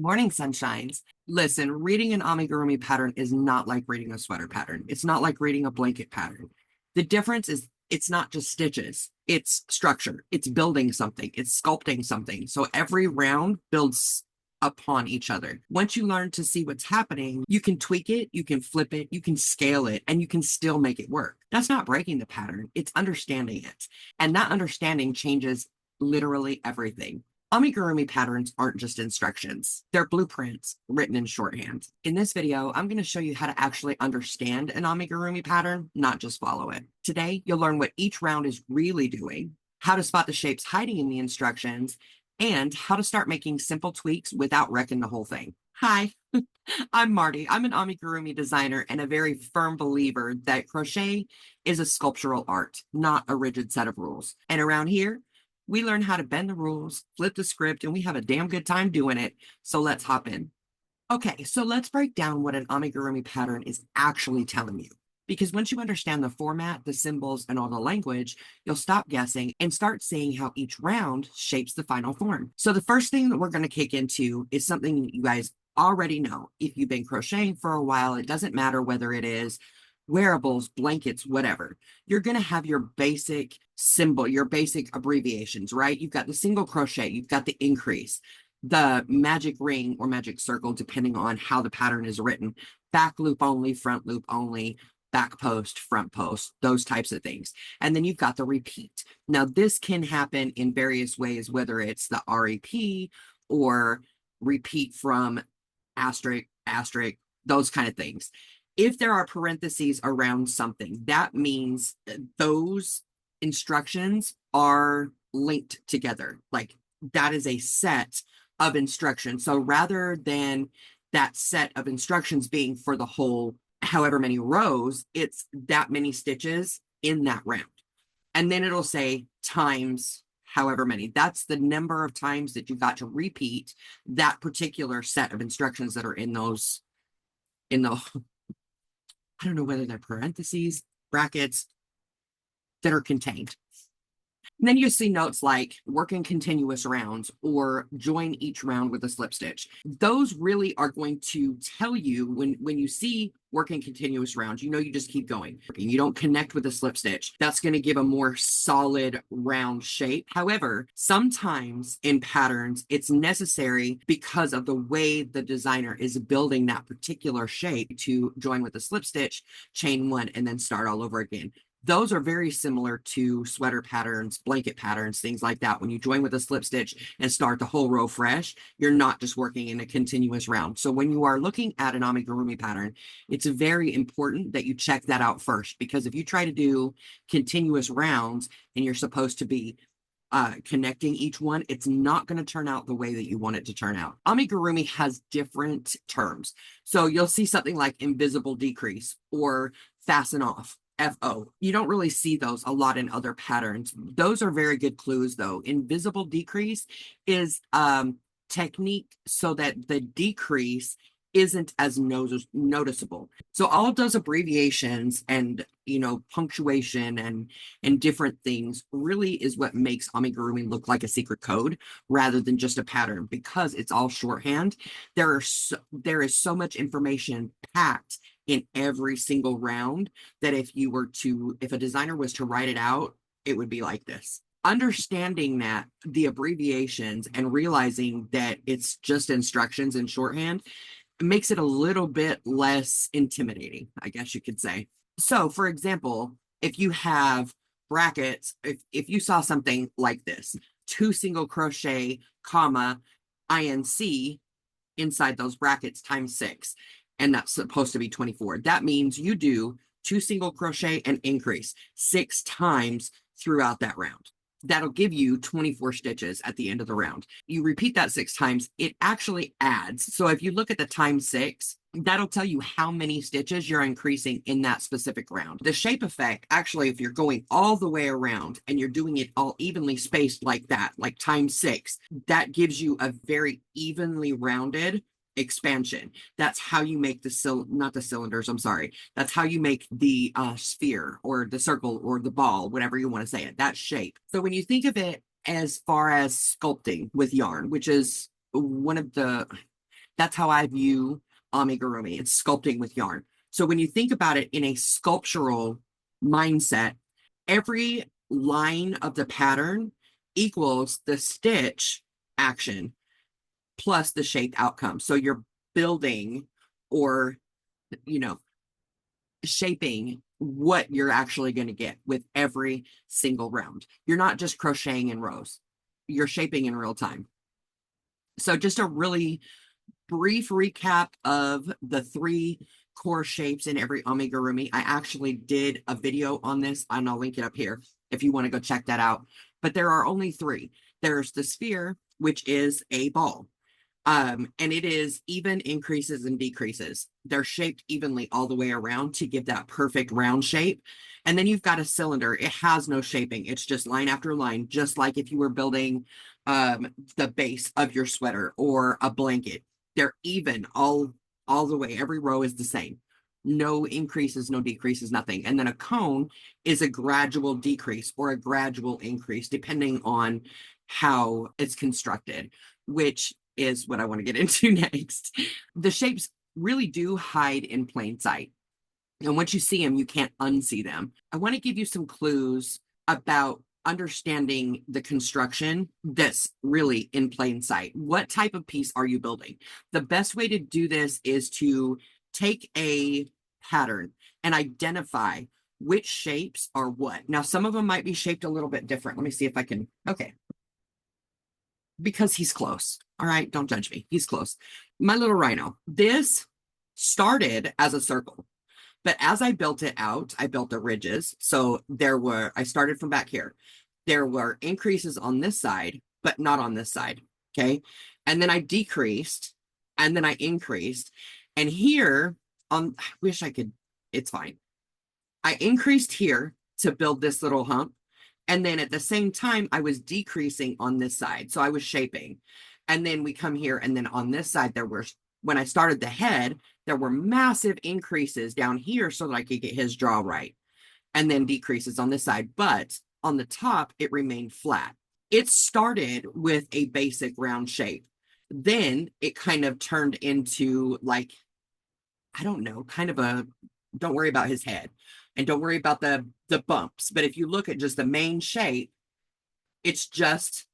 Morning, sunshines. Listen, reading an amigurumi pattern is not like reading a sweater pattern. It's not like reading a blanket pattern. The difference is it's not just stitches, it's structure, it's building something, it's sculpting something. So every round builds upon each other. Once you learn to see what's happening, you can tweak it, you can flip it, you can scale it, and you can still make it work. That's not breaking the pattern, it's understanding it. And that understanding changes literally everything. Amigurumi patterns aren't just instructions. They're blueprints written in shorthand. In this video, I'm going to show you how to actually understand an amigurumi pattern, not just follow it. Today, you'll learn what each round is really doing, how to spot the shapes hiding in the instructions, and how to start making simple tweaks without wrecking the whole thing. Hi, I'm Marty. I'm an amigurumi designer and a very firm believer that crochet is a sculptural art, not a rigid set of rules. And around here, we learn how to bend the rules, flip the script, and we have a damn good time doing it. So let's hop in. Okay, so let's break down what an amigurumi pattern is actually telling you. Because once you understand the format, the symbols, and all the language, you'll stop guessing and start seeing how each round shapes the final form. So the first thing that we're going to kick into is something you guys already know. If you've been crocheting for a while, it doesn't matter whether it is wearables, blankets, whatever. You're going to have your basic symbol, your basic abbreviations, right? You've got the single crochet, you've got the increase, the magic ring or magic circle, depending on how the pattern is written, back loop only, front loop only, back post, front post, those types of things. And then you've got the repeat. Now, this can happen in various ways, whether it's the REP or repeat from asterisk, asterisk, those kind of things. If there are parentheses around something, that means those instructions are linked together. Like that is a set of instructions. So rather than that set of instructions being for the whole however many rows, it's that many stitches in that round. And then it'll say times however many. That's the number of times that you got to repeat that particular set of instructions that are in those, I don't know whether they're parentheses, brackets that are contained. And then you see notes like work in continuous rounds or join each round with a slip stitch. Those really are going to tell you when you see work in continuous rounds, you know, you just keep going. You don't connect with a slip stitch. That's going to give a more solid round shape. However, sometimes in patterns, it's necessary because of the way the designer is building that particular shape to join with a slip stitch, chain one, and then start all over again. Those are very similar to sweater patterns, blanket patterns, things like that. When you join with a slip stitch and start the whole row fresh, you're not just working in a continuous round. So when you are looking at an amigurumi pattern, it's very important that you check that out first, because if you try to do continuous rounds and you're supposed to be connecting each one, it's not going to turn out the way that you want it to turn out. Amigurumi has different terms. So you'll see something like invisible decrease or fasten off. FO. You don't really see those a lot in other patterns. Those are very good clues though. Invisible decrease is technique so that the decrease isn't as noticeable. So all of those abbreviations and, you know, punctuation and different things really is what makes amigurumi look like a secret code rather than just a pattern, because it's all shorthand. There is so much information packed in every single round that if a designer was to write it out, it would be like this. Understanding that the abbreviations and realizing that it's just instructions in shorthand makes it a little bit less intimidating, I guess you could say. So for example, if you have brackets, if you saw something like this, 2 single crochet, comma, INC inside those brackets times 6, and that's supposed to be 24. That means you do 2 single crochet and increase 6 times throughout that round. That'll give you 24 stitches at the end of the round. You repeat that 6 times, it actually adds. So if you look at the times 6, that'll tell you how many stitches you're increasing in that specific round. The shape effect, actually, if you're going all the way around and you're doing it all evenly spaced like that, like times 6, that gives you a very evenly rounded expansion. That's how you make not the cylinders, I'm sorry. That's how you make the sphere or the circle or the ball, whatever you want to say it, that shape. So when you think of it as far as sculpting with yarn, which is one of the That's how I view amigurumi. It's sculpting with yarn. So when you think about it in a sculptural mindset, every line of the pattern equals the stitch action plus the shape outcome. So you're building or, you know, shaping what you're actually going to get with every single round. You're not just crocheting in rows, you're shaping in real time. So just a really brief recap of the 3 core shapes in every amigurumi. I actually did a video on this, and I'll link it up here if you want to go check that out. But there are only 3. There's the sphere, which is a ball. And it is even increases and decreases. They're shaped evenly all the way around to give that perfect round shape. And then you've got a cylinder. It has no shaping. It's just line after line, just like if you were building the base of your sweater or a blanket. They're even all the way. Every row is the same. No increases, no decreases, nothing. And then a cone is a gradual decrease or a gradual increase, depending on how it's constructed, which is what I want to get into next. The shapes really do hide in plain sight. And once you see them, you can't unsee them. I want to give you some clues about understanding the construction that's really in plain sight. What type of piece are you building? The best way to do this is to take a pattern and identify which shapes are what. Now, some of them might be shaped a little bit different. Let me see if I can. Okay. Because he's close. All right, don't judge me. He's close. My little rhino. This started as a circle, but as I built it out, I built the ridges. So I started from back here. There were increases on this side, but not on this side. Okay. And then I decreased and then I increased. And here I wish I could, it's fine. I increased here to build this little hump. And then at the same time, I was decreasing on this side. So I was shaping. And then we come here. And then on this side, when I started the head, there were massive increases down here so that I could get his jaw right. And then decreases on this side. But on the top, it remained flat. It started with a basic round shape. Then it kind of turned into like, I don't know, kind of don't worry about his head. And don't worry about the bumps. But if you look at just the main shape, it's just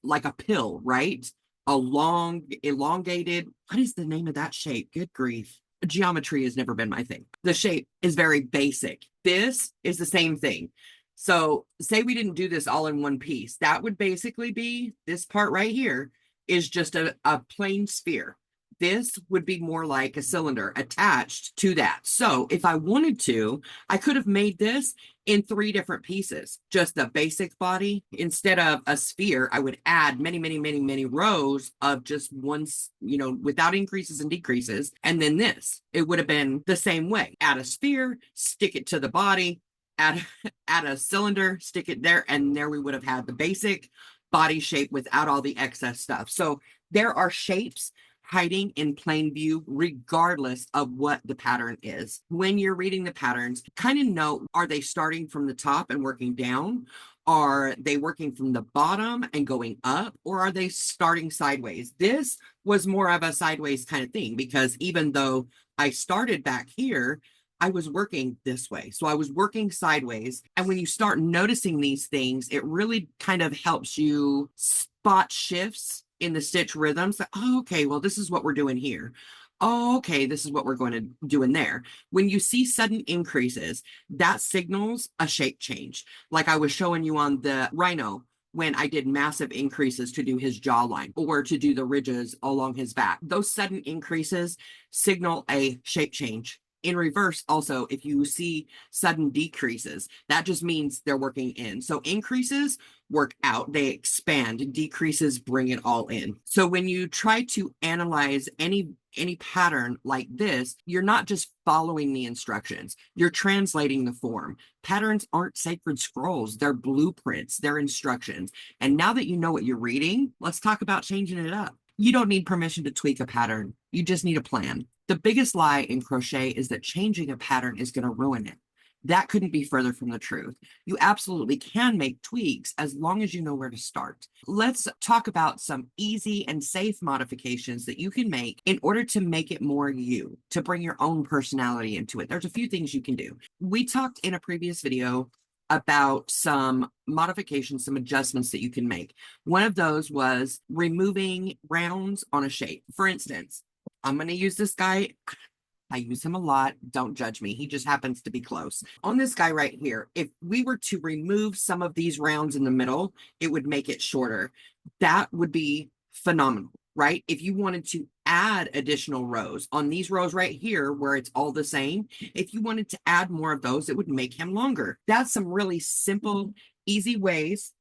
like a pill, right? A long, elongated, what is the name of that shape? Good grief. Geometry has never been my thing. The shape is very basic. This is the same thing. So say we didn't do this all in one piece. That would basically be this part right here is just a plain sphere. This would be more like a cylinder attached to that. So if I wanted to, I could have made this in 3 different pieces. Just the basic body. Instead of a sphere, I would add many, many, many, many rows of just one, without increases and decreases. And then this, it would have been the same way. Add a sphere, stick it to the body, add a cylinder, stick it there, and there we would have had the basic body shape without all the excess stuff. So there are shapes hiding in plain view, regardless of what the pattern is. When you're reading the patterns, kind of know, are they starting from the top and working down? Are they working from the bottom and going up? Or are they starting sideways? This was more of a sideways kind of thing, because even though I started back here, I was working this way. So I was working sideways. And when you start noticing these things, it really kind of helps you spot shifts in the stitch rhythms. Oh, okay, well, this is what we're doing here. Oh, okay, this is what we're going to do in there. When you see sudden increases, that signals a shape change. Like I was showing you on the rhino, when I did massive increases to do his jawline or to do the ridges along his back. Those sudden increases signal a shape change. In reverse, also, if you see sudden decreases, that just means they're working in. So increases work out, they expand, decreases bring it all in. So when you try to analyze any pattern like this, you're not just following the instructions, you're translating the form. Patterns aren't sacred scrolls, they're blueprints, they're instructions. And now that you know what you're reading, let's talk about changing it up. You don't need permission to tweak a pattern, you just need a plan. The biggest lie in crochet is that changing a pattern is going to ruin it. That couldn't be further from the truth. You absolutely can make tweaks as long as you know where to start. Let's talk about some easy and safe modifications that you can make in order to make it more you, to bring your own personality into it. There's a few things you can do. We talked in a previous video about some modifications, some adjustments that you can make. One of those was removing rounds on a shape. For instance, I'm going to use this guy. I use him a lot. Don't judge me. He just happens to be close. On this guy right here, if we were to remove some of these rounds in the middle, it would make it shorter. That would be phenomenal, right? If you wanted to add additional rows on these rows right here where it's all the same, if you wanted to add more of those, it would make him longer. That's some really simple, easy ways.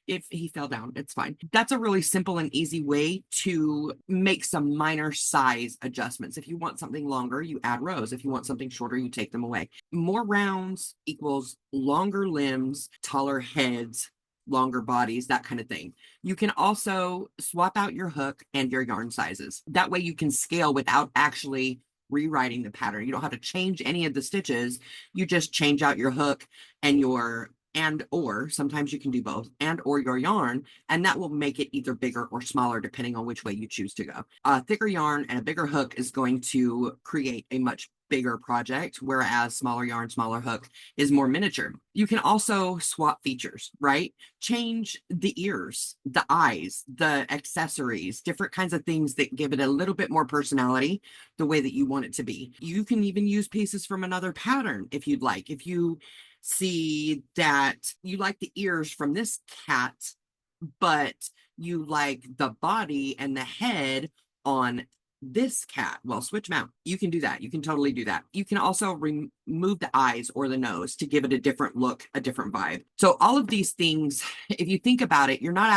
If he fell down, it's fine. That's a really simple and easy way to make some minor size adjustments. If you want something longer, you add rows. If you want something shorter, you take them away. More rounds equals longer limbs, taller heads, longer bodies, that kind of thing. You can also swap out your hook and your yarn sizes. That way you can scale without actually rewriting the pattern. You don't have to change any of the stitches. You just change out your hook and or sometimes you can do both, and or your yarn, and that will make it either bigger or smaller depending on which way you choose to go. A thicker yarn and a bigger hook is going to create a much bigger project, whereas smaller yarn, smaller hook is more miniature. You can also swap features, right? Change the ears, the eyes, the accessories, different kinds of things that give it a little bit more personality the way that you want it to be. You can even use pieces from another pattern if you'd like. If you see that you like the ears from this cat, but you like the body and the head on this cat, well, switch them out. You can do that. You can totally do that. You can also remove the eyes or the nose to give it a different look, a different vibe. So all of these things, if you think about it, you're not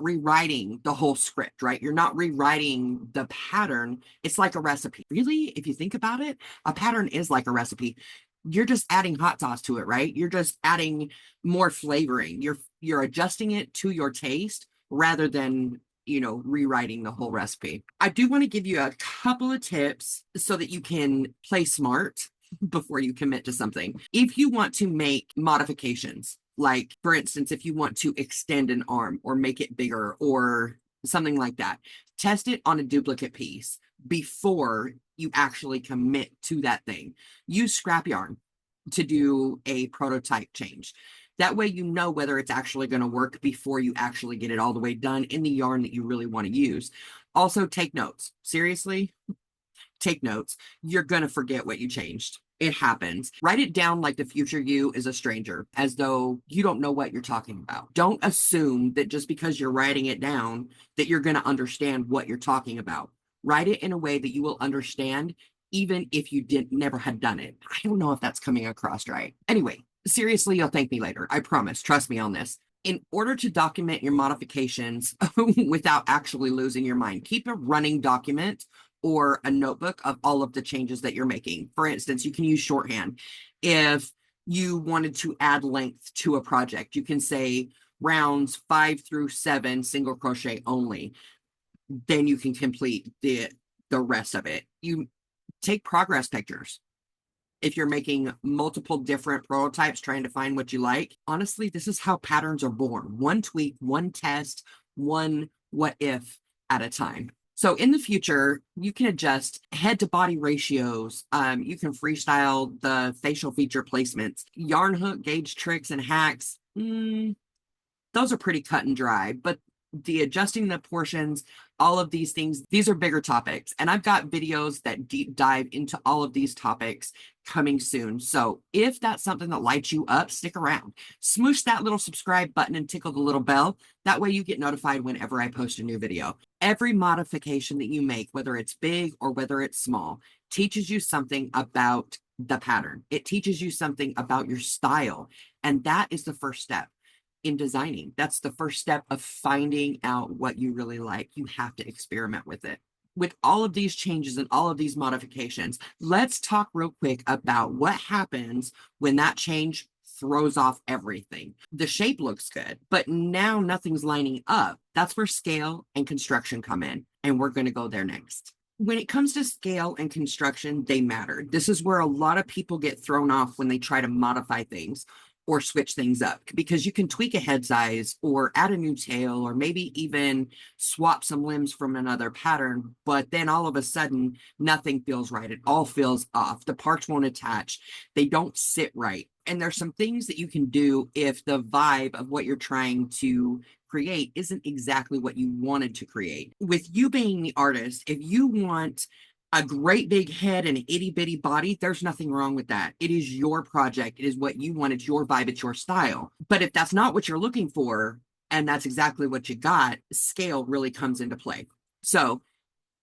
rewriting the whole script, right? You're not rewriting the pattern. It's like a recipe. Really, if you think about it, a pattern is like a recipe. You're just adding hot sauce to it, right? You're just adding more flavoring. You're adjusting it to your taste rather than, rewriting the whole recipe. I do want to give you a couple of tips so that you can play smart before you commit to something. If you want to make modifications, like for instance, if you want to extend an arm or make it bigger or something like that, test it on a duplicate piece before you actually commit to that thing. Use scrap yarn to do a prototype change. That way you know whether it's actually going to work before you actually get it all the way done in the yarn that you really want to use. Also, take notes. Seriously, take notes. You're going to forget what you changed. It happens. Write it down like the future you is a stranger, as though you don't know what you're talking about. Don't assume that just because you're writing it down that you're going to understand what you're talking about. Write it in a way that you will understand, even if you never had done it. I don't know if that's coming across right. Anyway, seriously, you'll thank me later. I promise. Trust me on this. In order to document your modifications without actually losing your mind, keep a running document or a notebook of all of the changes that you're making. For instance, you can use shorthand. If you wanted to add length to a project, you can say rounds 5 through 7 single crochet only. Then you can complete the rest of it. You take progress pictures. If you're making multiple different prototypes trying to find what you like, honestly, this is how patterns are born. One tweak, one test, one what if at a time. So in the future, you can adjust head to body ratios. You can freestyle the facial feature placements, yarn hook, gauge tricks, and hacks. Those are pretty cut and dry, but the adjusting the portions, all of these things, these are bigger topics. And I've got videos that deep dive into all of these topics coming soon. So if that's something that lights you up, stick around. Smoosh that little subscribe button and tickle the little bell. That way you get notified whenever I post a new video. Every modification that you make, whether it's big or whether it's small, teaches you something about the pattern. It teaches you something about your style. And that is the first step in designing. That's the first step of finding out what you really like. You have to experiment with it. With all of these changes and all of these modifications, let's talk real quick about what happens when that change throws off everything. The shape looks good, but now nothing's lining up. That's where scale and construction come in, and we're going to go there next. When it comes to scale and construction, they matter. This is where a lot of people get thrown off when they try to modify things or switch things up, because you can tweak a head size or add a new tail or maybe even swap some limbs from another pattern, but then all of a sudden nothing feels right. It all feels off. The parts won't attach. They don't sit right. And there's some things that you can do if the vibe of what you're trying to create isn't exactly what you wanted to create. With you being the artist, if you want a great big head and an itty bitty body, there's nothing wrong with that. It is your project. It is what you want. It's your vibe. It's your style. But if that's not what you're looking for, and that's exactly what you got, scale really comes into play. So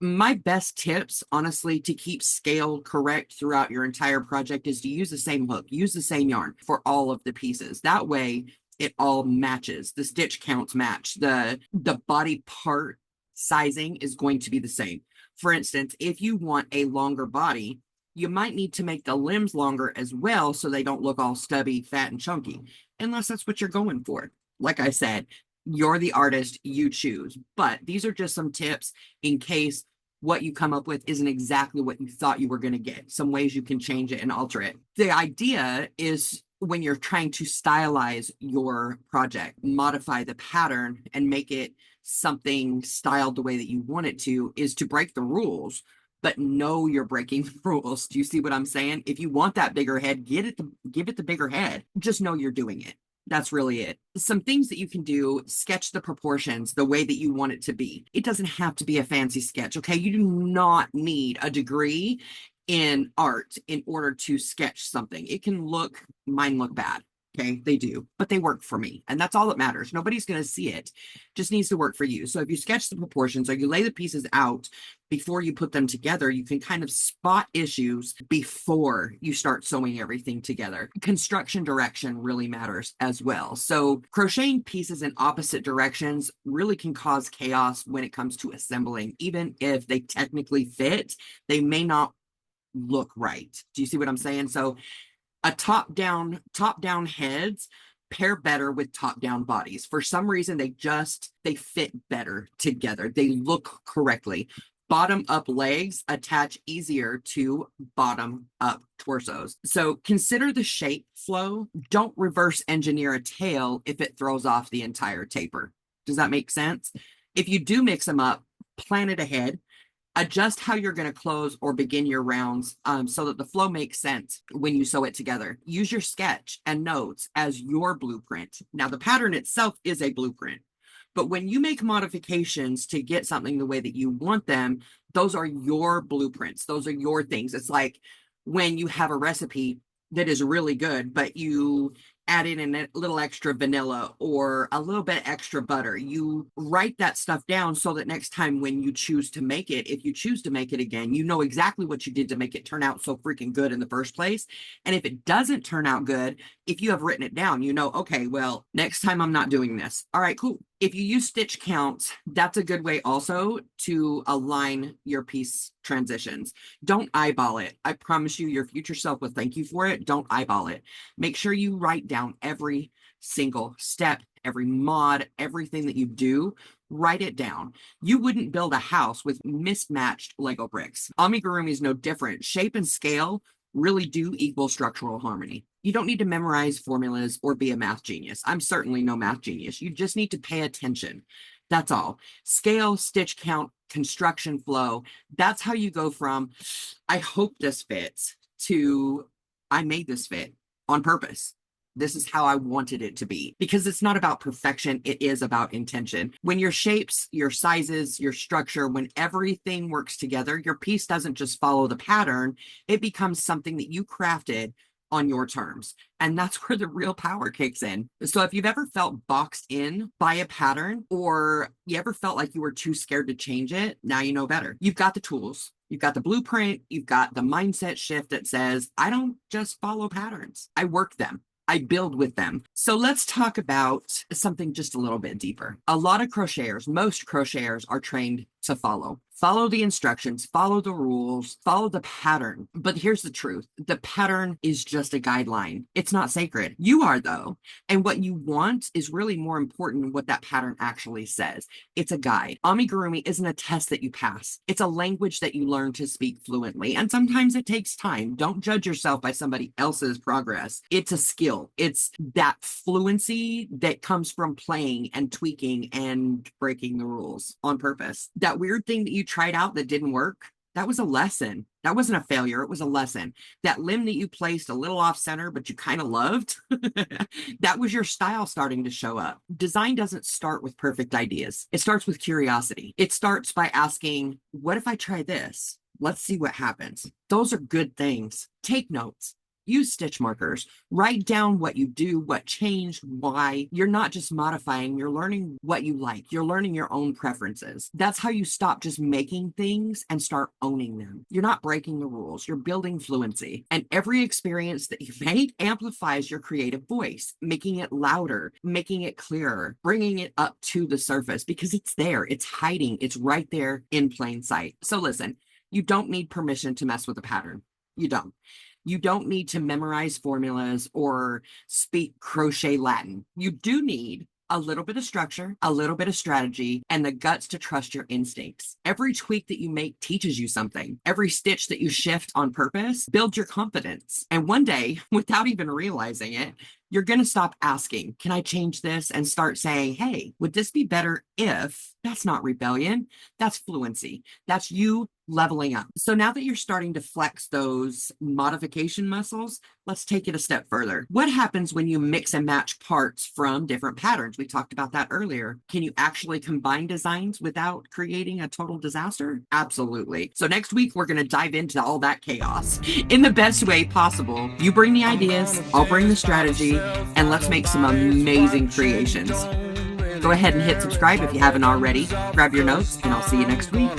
my best tips, honestly, to keep scale correct throughout your entire project is to use the same hook, use the same yarn for all of the pieces. That way it all matches. The stitch counts match. The body part sizing is going to be the same. For instance, if you want a longer body, you might need to make the limbs longer as well so they don't look all stubby, fat, and chunky, unless that's what you're going for. Like I said, you're the artist, you choose. But these are just some tips in case what you come up with isn't exactly what you thought you were going to get. Some ways you can change it and alter it. The idea is when you're trying to stylize your project, modify the pattern and make it something styled the way that you want it to, is to break the rules, but know you're breaking the rules. Do you see what I'm saying? If you want that bigger head, give it the bigger head. Just know you're doing it. That's really it. Some things that you can do: sketch the proportions the way that you want it to be. It doesn't have to be a fancy sketch, okay? You do not need a degree in art in order to sketch something. Mine look bad. Okay, they do, but they work for me. And that's all that matters. Nobody's going to see it. Just needs to work for you. So if you sketch the proportions or you lay the pieces out before you put them together, you can kind of spot issues before you start sewing everything together. Construction direction really matters as well. So crocheting pieces in opposite directions really can cause chaos when it comes to assembling. Even if they technically fit, they may not look right. Do you see what I'm saying? So a top-down heads pair better with top-down bodies. For some reason, they fit better together. They look correctly. Bottom-up legs attach easier to bottom-up torsos. So consider the shape flow. Don't reverse engineer a tail if it throws off the entire taper. Does that make sense? If you do mix them up, plan it ahead. Adjust how you're going to close or begin your rounds so that the flow makes sense when you sew it together. Use your sketch and notes as your blueprint. Now, the pattern itself is a blueprint, but when you make modifications to get something the way that you want them, those are your blueprints. Those are your things. It's like when you have a recipe that is really good, but you add in a little extra vanilla or a little bit extra butter. You write that stuff down so that next time when you choose to make it, if you choose to make it again, you know exactly what you did to make it turn out so freaking good in the first place. And if it doesn't turn out good, if you have written it down, you know, okay, well, next time I'm not doing this. All right, cool. If you use stitch counts, that's a good way also to align your piece transitions. Don't eyeball it. I promise you, your future self will thank you for it. Don't eyeball it. Make sure you write down every single step, every mod, everything that you do. Write it down. You wouldn't build a house with mismatched Lego bricks. Amigurumi is no different. Shape and scale really do equal structural harmony. You don't need to memorize formulas or be a math genius. I'm certainly no math genius. You just need to pay attention. That's all. Scale, stitch count, construction flow. That's how you go from, I hope this fits, to, I made this fit on purpose. This is how I wanted it to be, because it's not about perfection. It is about intention. When your shapes, your sizes, your structure, when everything works together, your piece doesn't just follow the pattern. It becomes something that you crafted on your terms. And that's where the real power kicks in. So if you've ever felt boxed in by a pattern, or you ever felt like you were too scared to change it, now you know better. You've got the tools. You've got the blueprint. You've got the mindset shift that says, I don't just follow patterns. I work them. I build with them. So let's talk about something just a little bit deeper. A lot of crocheters, most crocheters, are trained to follow. Follow the instructions, follow the rules, follow the pattern. But here's the truth. The pattern is just a guideline. It's not sacred. You are, though. And what you want is really more important than what that pattern actually says. It's a guide. Amigurumi isn't a test that you pass. It's a language that you learn to speak fluently. And sometimes it takes time. Don't judge yourself by somebody else's progress. It's a skill. It's that fluency that comes from playing and tweaking and breaking the rules on purpose. That weird thing that you tried out that didn't work, that was a lesson. That wasn't a failure. It was a lesson. That limb that you placed a little off center, but you kind of loved, that was your style starting to show up. Design doesn't start with perfect ideas. It starts with curiosity. It starts by asking, what if I try this? Let's see what happens. Those are good things. Take notes. Use stitch markers. Write down what you do, what changed, why. You're not just modifying, you're learning what you like. You're learning your own preferences. That's how you stop just making things and start owning them. You're not breaking the rules. You're building fluency. And every experience that you make amplifies your creative voice, making it louder, making it clearer, bringing it up to the surface because it's there. It's hiding. It's right there in plain sight. So listen, you don't need permission to mess with a pattern. You don't. You don't need to memorize formulas or speak crochet Latin. You do need a little bit of structure, a little bit of strategy, and the guts to trust your instincts. Every tweak that you make teaches you something. Every stitch that you shift on purpose builds your confidence. And one day, without even realizing it, you're going to stop asking, can I change this? And start saying, hey, would this be better if? That's not rebellion. That's fluency. That's you leveling up. So now that you're starting to flex those modification muscles, let's take it a step further. What happens when you mix and match parts from different patterns? We talked about that earlier. Can you actually combine designs without creating a total disaster? Absolutely. So next week, we're going to dive into all that chaos in the best way possible. You bring the ideas, I'll bring the strategy, and let's make some amazing creations. Go ahead and hit subscribe if you haven't already. Grab your notes, and I'll see you next week.